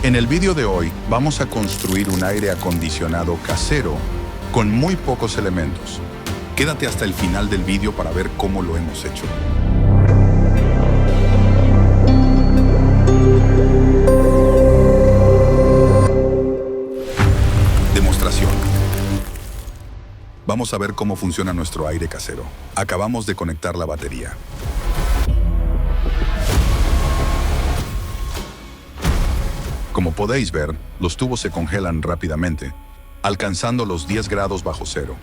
En el vídeo de hoy vamos a construir un aire acondicionado casero con muy pocos elementos. Quédate hasta el final del vídeo para ver cómo lo hemos hecho. Demostración. Vamos a ver cómo funciona nuestro aire casero. Acabamos de conectar la batería. Como podéis ver, los tubos se congelan rápidamente, alcanzando los 10 grados bajo cero,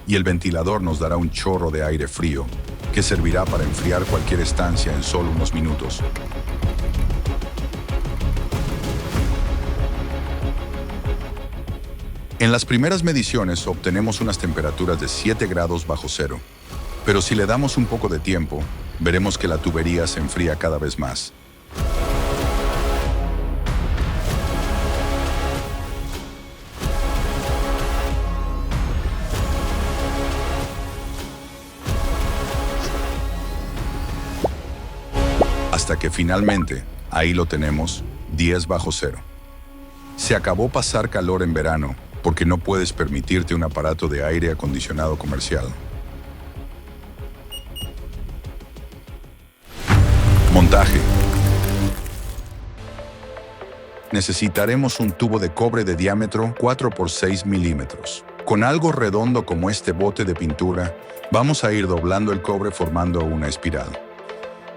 y el ventilador nos dará un chorro de aire frío que servirá para enfriar cualquier estancia en solo unos minutos. En las primeras mediciones obtenemos unas temperaturas de 7 grados bajo cero, pero si le damos un poco de tiempo, veremos que la tubería se enfría cada vez más. Hasta que finalmente, ahí lo tenemos, 10 bajo cero. Se acabó pasar calor en verano, porque no puedes permitirte un aparato de aire acondicionado comercial. Montaje. Necesitaremos un tubo de cobre de diámetro 4 por 6 milímetros. Con algo redondo como este bote de pintura, vamos a ir doblando el cobre formando una espiral.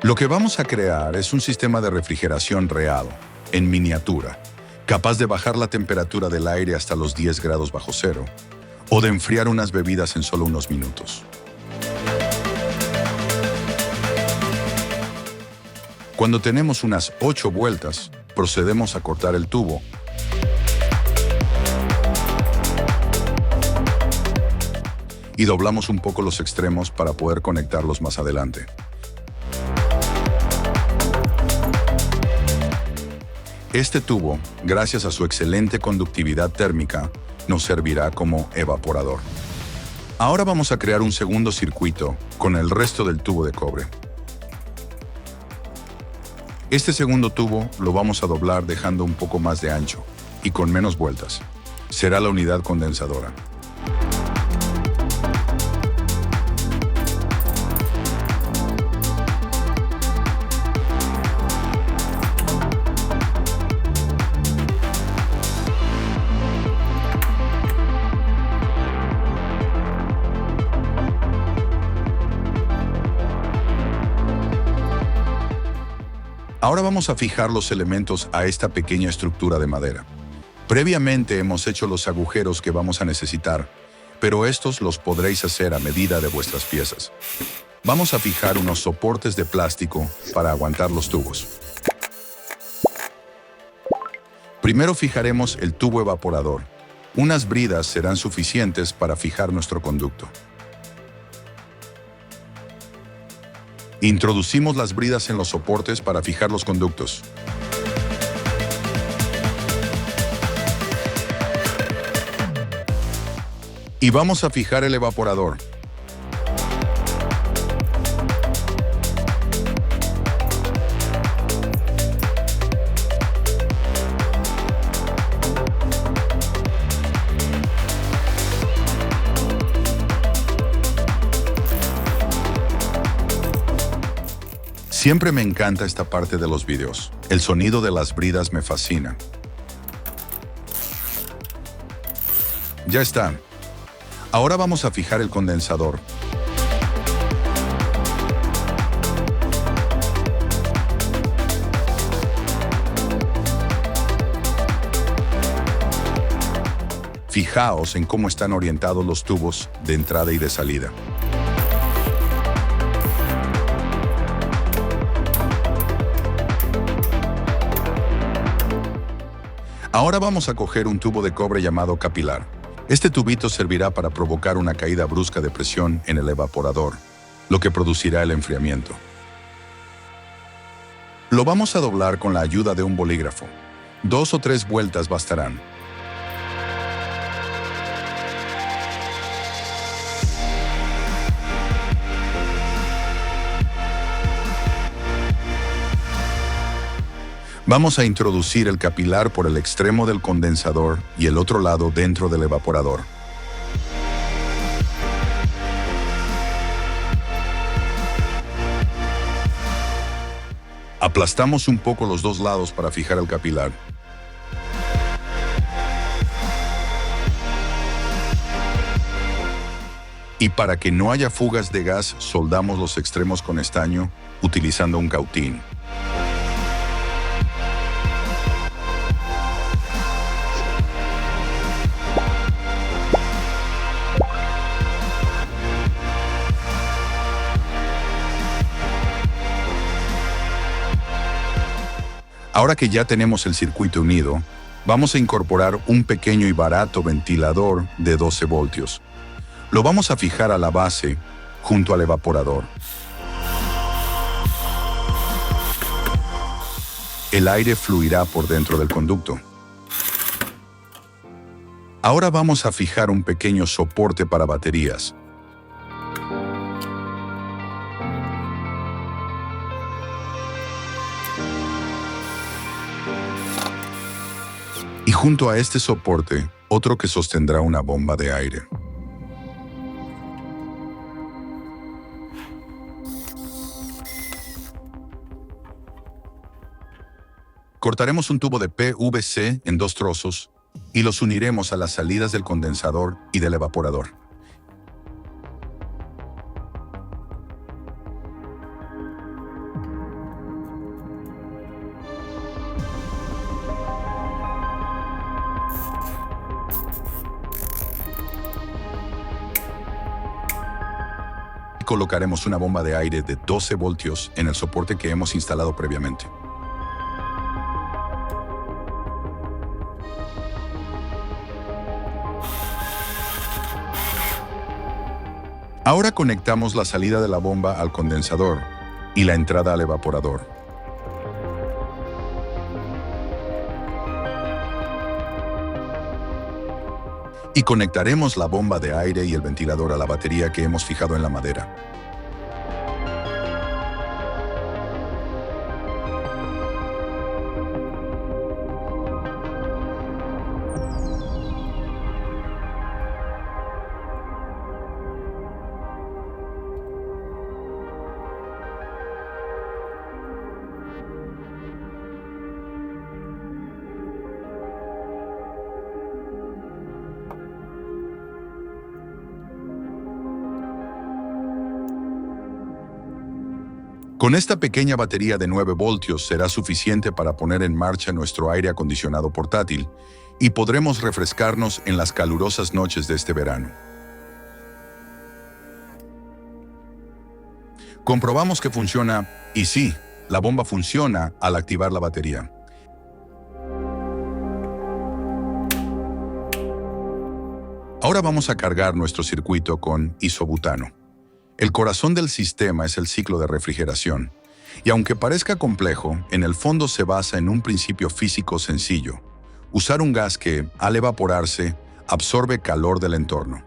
Lo que vamos a crear es un sistema de refrigeración real, en miniatura, capaz de bajar la temperatura del aire hasta los 10 grados bajo cero, o de enfriar unas bebidas en solo unos minutos. Cuando tenemos unas 8 vueltas, procedemos a cortar el tubo. Y doblamos un poco los extremos para poder conectarlos más adelante. Este tubo, gracias a su excelente conductividad térmica, nos servirá como evaporador. Ahora vamos a crear un segundo circuito con el resto del tubo de cobre. Este segundo tubo lo vamos a doblar dejando un poco más de ancho y con menos vueltas. Será la unidad condensadora. Ahora vamos a fijar los elementos a esta pequeña estructura de madera. Previamente hemos hecho los agujeros que vamos a necesitar, pero estos los podréis hacer a medida de vuestras piezas. Vamos a fijar unos soportes de plástico para aguantar los tubos. Primero fijaremos el tubo evaporador. Unas bridas serán suficientes para fijar nuestro conducto. Introducimos las bridas en los soportes para fijar los conductos. Y vamos a fijar el evaporador. Siempre me encanta esta parte de los vídeos. El sonido de las bridas me fascina. Ya está. Ahora vamos a fijar el condensador. Fijaos en cómo están orientados los tubos de entrada y de salida. Ahora vamos a coger un tubo de cobre llamado capilar. Este tubito servirá para provocar una caída brusca de presión en el evaporador, lo que producirá el enfriamiento. Lo vamos a doblar con la ayuda de un bolígrafo. 2 o 3 vueltas bastarán. Vamos a introducir el capilar por el extremo del condensador y el otro lado dentro del evaporador. Aplastamos un poco los dos lados para fijar el capilar. Y para que no haya fugas de gas, soldamos los extremos con estaño utilizando un cautín. Ahora que ya tenemos el circuito unido, vamos a incorporar un pequeño y barato ventilador de 12 voltios. Lo vamos a fijar a la base, junto al evaporador. El aire fluirá por dentro del conducto. Ahora vamos a fijar un pequeño soporte para baterías. Y junto a este soporte, otro que sostendrá una bomba de aire. Cortaremos un tubo de PVC en 2 trozos y los uniremos a las salidas del condensador y del evaporador. Colocaremos una bomba de aire de 12 voltios en el soporte que hemos instalado previamente. Ahora conectamos la salida de la bomba al condensador y la entrada al evaporador. Y conectaremos la bomba de aire y el ventilador a la batería que hemos fijado en la madera. Con esta pequeña batería de 9 voltios será suficiente para poner en marcha nuestro aire acondicionado portátil y podremos refrescarnos en las calurosas noches de este verano. Comprobamos que funciona, y sí, la bomba funciona al activar la batería. Ahora vamos a cargar nuestro circuito con isobutano. El corazón del sistema es el ciclo de refrigeración, y aunque parezca complejo, en el fondo se basa en un principio físico sencillo: usar un gas que, al evaporarse, absorbe calor del entorno.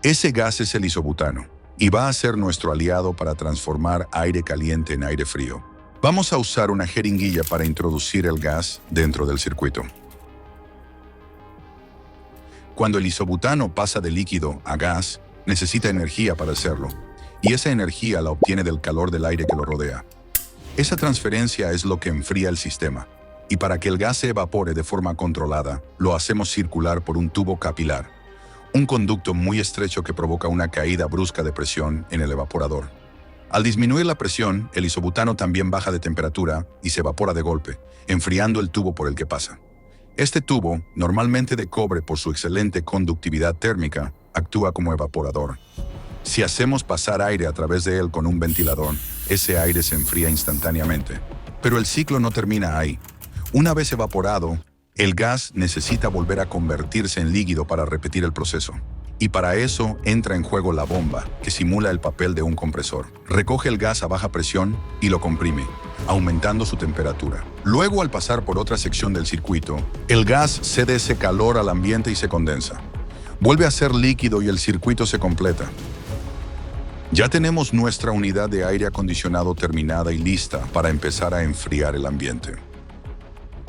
Ese gas es el isobutano, y va a ser nuestro aliado para transformar aire caliente en aire frío. Vamos a usar una jeringuilla para introducir el gas dentro del circuito. Cuando el isobutano pasa de líquido a gas, necesita energía para hacerlo, y esa energía la obtiene del calor del aire que lo rodea. Esa transferencia es lo que enfría el sistema, y para que el gas se evapore de forma controlada, lo hacemos circular por un tubo capilar, un conducto muy estrecho que provoca una caída brusca de presión en el evaporador. Al disminuir la presión, el isobutano también baja de temperatura y se evapora de golpe, enfriando el tubo por el que pasa. Este tubo, normalmente de cobre por su excelente conductividad térmica, actúa como evaporador. Si hacemos pasar aire a través de él con un ventilador, ese aire se enfría instantáneamente. Pero el ciclo no termina ahí. Una vez evaporado, el gas necesita volver a convertirse en líquido para repetir el proceso. Y para eso entra en juego la bomba, que simula el papel de un compresor. Recoge el gas a baja presión y lo comprime, aumentando su temperatura. Luego, al pasar por otra sección del circuito, el gas cede ese calor al ambiente y se condensa. Vuelve a ser líquido y el circuito se completa. Ya tenemos nuestra unidad de aire acondicionado terminada y lista para empezar a enfriar el ambiente.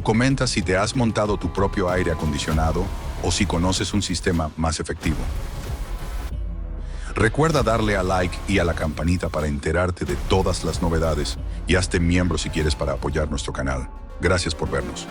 comenta si te has montado tu propio aire acondicionado o si conoces un sistema más efectivo. Recuerda darle a like y a la campanita para enterarte de todas las novedades y hazte miembro si quieres para apoyar nuestro canal. Gracias por vernos.